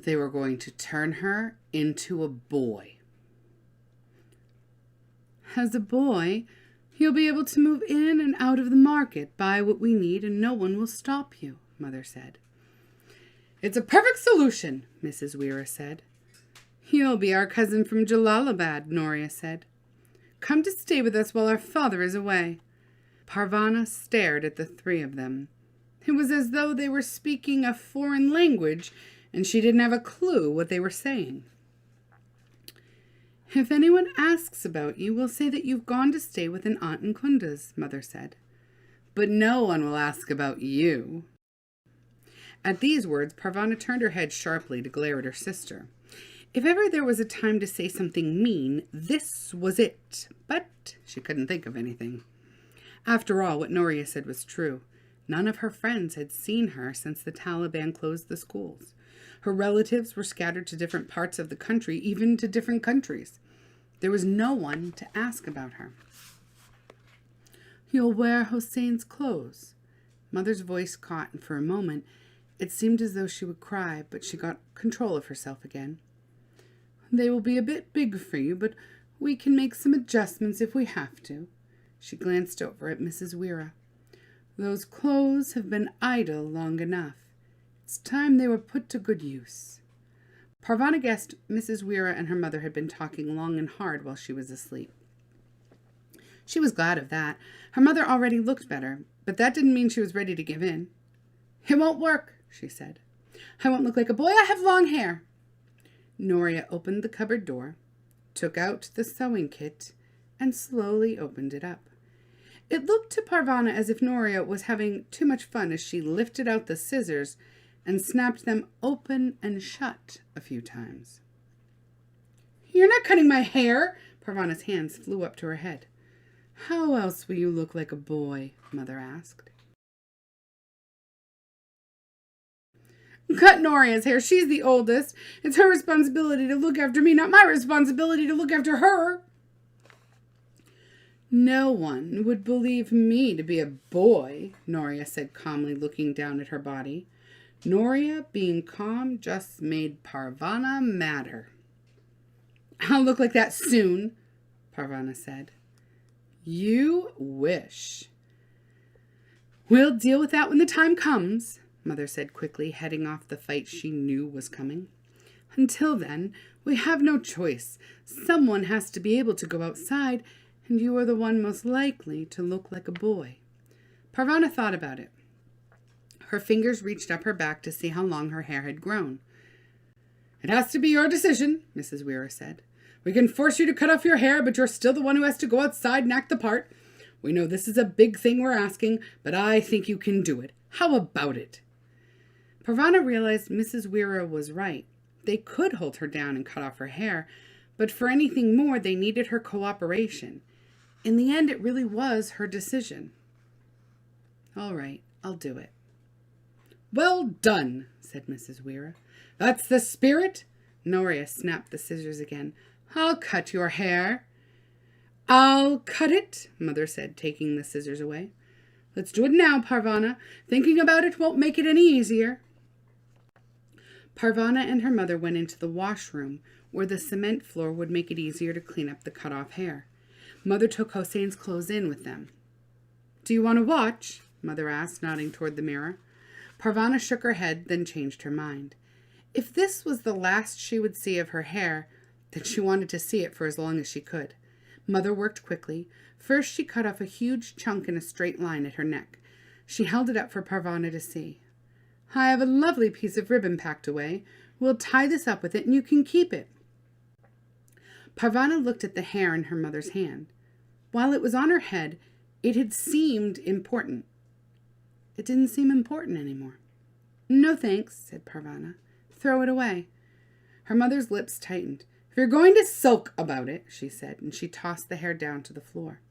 they were going to turn her into a boy. As a boy, you'll be able to move in and out of the market, buy what we need, and no one will stop you, Mother said. It's a perfect solution, Mrs. Weir said. You'll be our cousin from Jalalabad, Noria said. Come to stay with us while our father is away. Parvana stared at the three of them. It was as though they were speaking a foreign language, and she didn't have a clue what they were saying. If anyone asks about you, we'll say that you've gone to stay with an aunt in Kundas, Mother said. But no one will ask about you. At these words, Parvana turned her head sharply to glare at her sister. If ever there was a time to say something mean, this was it. But she couldn't think of anything. After all, what Noria said was true. None of her friends had seen her since the Taliban closed the schools. Her relatives were scattered to different parts of the country, even to different countries. There was no one to ask about her. You'll wear Hussein's clothes. Mother's voice caught, and for a moment it seemed as though she would cry, but she got control of herself again. They will be a bit big for you, but we can make some adjustments if we have to. She glanced over at Mrs. Weir. Those clothes have been idle long enough. It's time they were put to good use. Parvana guessed Mrs. Weir and her mother had been talking long and hard while she was asleep. She was glad of that. Her mother already looked better, but that didn't mean she was ready to give in. It won't work, she said. I won't look like a boy. I have long hair. Noria opened the cupboard door, took out the sewing kit, and slowly opened it up. It looked to Parvana as if Noria was having too much fun as she lifted out the scissors and snapped them open and shut a few times. You're not cutting my hair! Parvana's hands flew up to her head. How else will you look like a boy? Mother asked. Cut Noria's hair. She's the oldest. It's her responsibility to look after me, not my responsibility to look after her. No one would believe me to be a boy, Noria said calmly, looking down at her body. Noria, being calm, just made Parvana madder. I'll look like that soon, Parvana said. You wish. We'll deal with that when the time comes, Mother said quickly, heading off the fight she knew was coming. Until then, we have no choice. Someone has to be able to go outside, and you are the one most likely to look like a boy. Parvana thought about it. Her fingers reached up her back to see how long her hair had grown. It has to be your decision, Mrs. Weir said. We can force you to cut off your hair, but you're still the one who has to go outside and act the part. We know this is a big thing we're asking, but I think you can do it. How about it? Parvana realized Mrs. Weir was right. They could hold her down and cut off her hair, but for anything more, they needed her cooperation. In the end, it really was her decision. All right, I'll do it. Well done, said Mrs. Weir. That's the spirit. Noria snapped the scissors again. I'll cut your hair. I'll cut it, Mother said, taking the scissors away. Let's do it now, Parvana. Thinking about it won't make it any easier. Parvana and her mother went into the washroom, where the cement floor would make it easier to clean up the cut-off hair. Mother took Hussein's clothes in with them. Do you want to watch? Mother asked, nodding toward the mirror. Parvana shook her head, then changed her mind. If this was the last she would see of her hair, then she wanted to see it for as long as she could. Mother worked quickly. First, she cut off a huge chunk in a straight line at her neck. She held it up for Parvana to see. I have a lovely piece of ribbon packed away. We'll tie this up with it, and you can keep it. Parvana looked at the hair in her mother's hand. While it was on her head, it had seemed important. It didn't seem important anymore. No thanks, said Parvana. Throw it away. Her mother's lips tightened. If you're going to sulk about it, she said, and she tossed the hair down to the floor.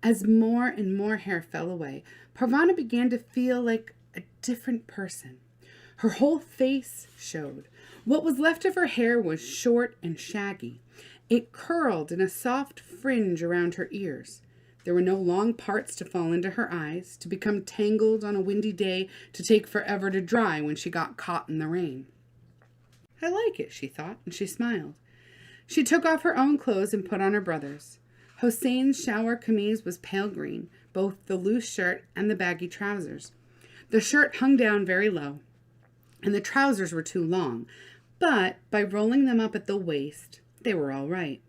As more and more hair fell away, Parvana began to feel like a different person. Her whole face showed. What was left of her hair was short and shaggy. It curled in a soft fringe around her ears. There were no long parts to fall into her eyes, to become tangled on a windy day, to take forever to dry when she got caught in the rain. I like it, she thought, and she smiled. She took off her own clothes and put on her brother's. Hussein's shower kameez was pale green, both the loose shirt and the baggy trousers. The shirt hung down very low, and the trousers were too long, but by rolling them up at the waist, they were all right.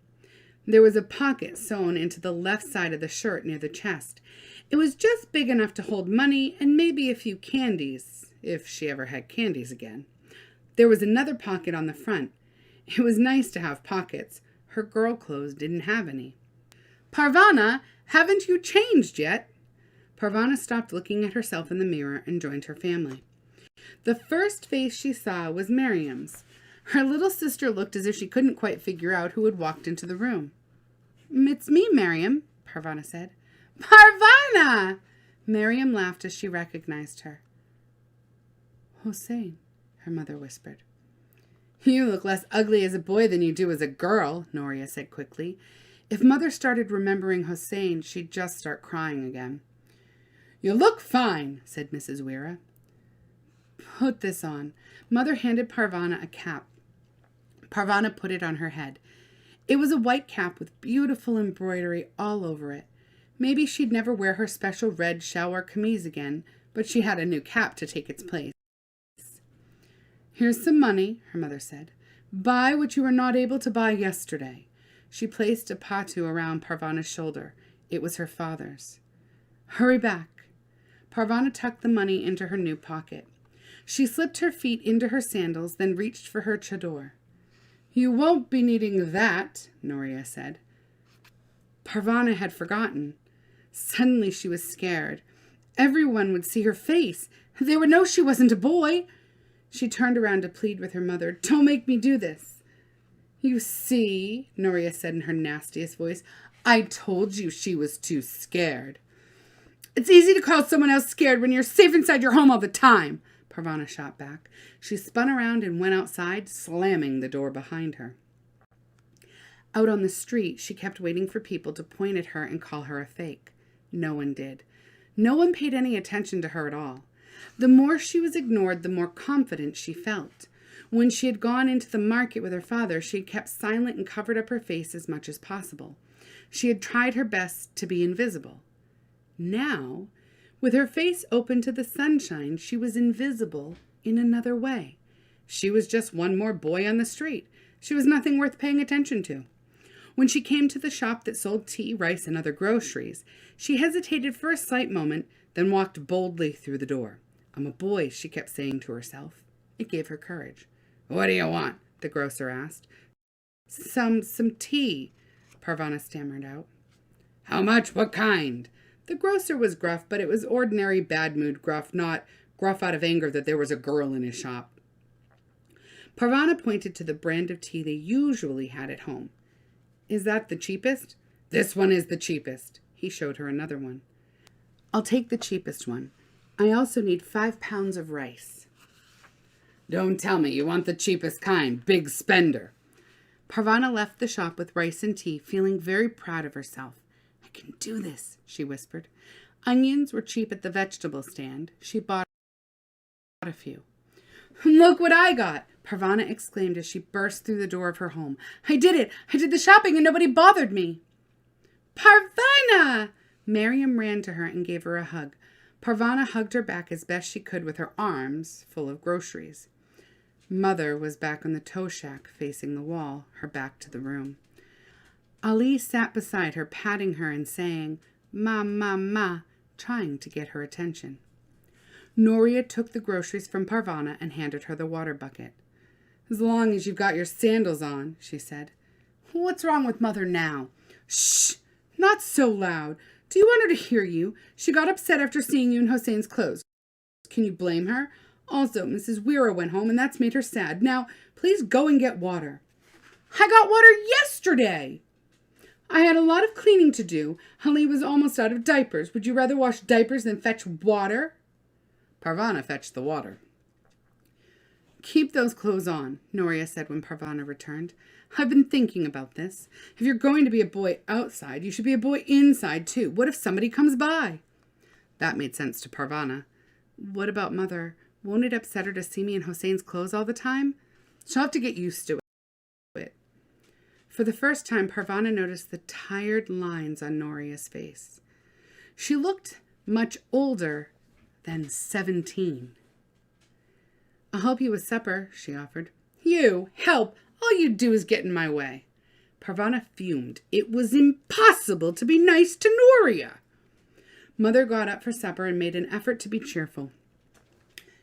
There was a pocket sewn into the left side of the shirt near the chest. It was just big enough to hold money and maybe a few candies, if she ever had candies again. There was another pocket on the front. It was nice to have pockets. Her girl clothes didn't have any. Parvana, haven't you changed yet? Parvana stopped looking at herself in the mirror and joined her family. The first face she saw was Miriam's. Her little sister looked as if she couldn't quite figure out who had walked into the room. It's me, Miriam, Parvana said. Parvana! Miriam laughed as she recognized her. Hossein, her mother whispered. You look less ugly as a boy than you do as a girl, Noria said quickly. If Mother started remembering Hossein, she'd just start crying again. You look fine, said Mrs. Weira. Put this on. Mother handed Parvana a cap. Parvana put it on her head. It was a white cap with beautiful embroidery all over it. Maybe she'd never wear her special red shower kameez again, but she had a new cap to take its place. Here's some money, her mother said. Buy what you were not able to buy yesterday. She placed a patu around Parvana's shoulder. It was her father's. Hurry back. Parvana tucked the money into her new pocket. She slipped her feet into her sandals, then reached for her chador. You won't be needing that, Noria said. Parvana had forgotten. Suddenly she was scared. Everyone would see her face. They would know she wasn't a boy. She turned around to plead with her mother. Don't make me do this. You see, Noria said in her nastiest voice, I told you she was too scared. It's easy to call someone else scared when you're safe inside your home all the time, Parvana shot back. She spun around and went outside, slamming the door behind her. Out on the street, she kept waiting for people to point at her and call her a fake. No one did. No one paid any attention to her at all. The more she was ignored, the more confident she felt. When she had gone into the market with her father, she had kept silent and covered up her face as much as possible. She had tried her best to be invisible. Now, with her face open to the sunshine, she was invisible in another way. She was just one more boy on the street. She was nothing worth paying attention to. When she came to the shop that sold tea, rice, and other groceries, she hesitated for a slight moment, then walked boldly through the door. I'm a boy, she kept saying to herself. It gave her courage. What do you want? The grocer asked. Some tea, Parvana stammered out. How much? What kind? The grocer was gruff, but it was ordinary bad mood gruff, not gruff out of anger that there was a girl in his shop. Parvana pointed to the brand of tea they usually had at home. Is that the cheapest? This one is the cheapest. He showed her another one. I'll take the cheapest one. I also need 5 pounds of rice. Don't tell me you want the cheapest kind, big spender. Parvana left the shop with rice and tea, feeling very proud of herself. I can do this, she whispered. Onions were cheap at the vegetable stand. She bought a few. Look what I got, Parvana exclaimed as she burst through the door of her home. I did it! I did the shopping and nobody bothered me! Parvana! Miriam ran to her and gave her a hug. Parvana hugged her back as best she could with her arms full of groceries. Mother was back on the toe shack facing the wall, her back to the room. Ali sat beside her, patting her and saying, Ma, ma, ma, trying to get her attention. Noria took the groceries from Parvana and handed her the water bucket. As long as you've got your sandals on, she said. What's wrong with Mother now? Shh! Not so loud. Do you want her to hear you? She got upset after seeing you in Hussein's clothes. Can you blame her? Also, Mrs. Weira went home, and that's made her sad. Now, please go and get water. I got water yesterday! I had a lot of cleaning to do. Ali was almost out of diapers. Would you rather wash diapers than fetch water? Parvana fetched the water. Keep those clothes on, Noria said when Parvana returned. I've been thinking about this. If you're going to be a boy outside, you should be a boy inside, too. What if somebody comes by? That made sense to Parvana. What about Mother? Won't it upset her to see me in Hussein's clothes all the time? She'll have to get used to it. For the first time, Parvana noticed the tired lines on Noria's face. She looked much older than 17. "I'll help you with supper," she offered. "You help? All you do is get in my way." Parvana fumed. It was impossible to be nice to Noria. Mother got up for supper and made an effort to be cheerful.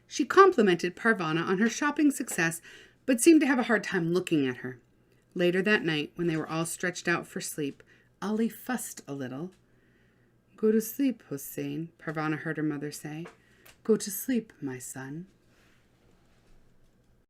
She complimented Parvana on her shopping success, but seemed to have a hard time looking at her. Later that night, when they were all stretched out for sleep, Ali fussed a little. "Go to sleep, Hussein," Parvana heard her mother say. "Go to sleep, my son."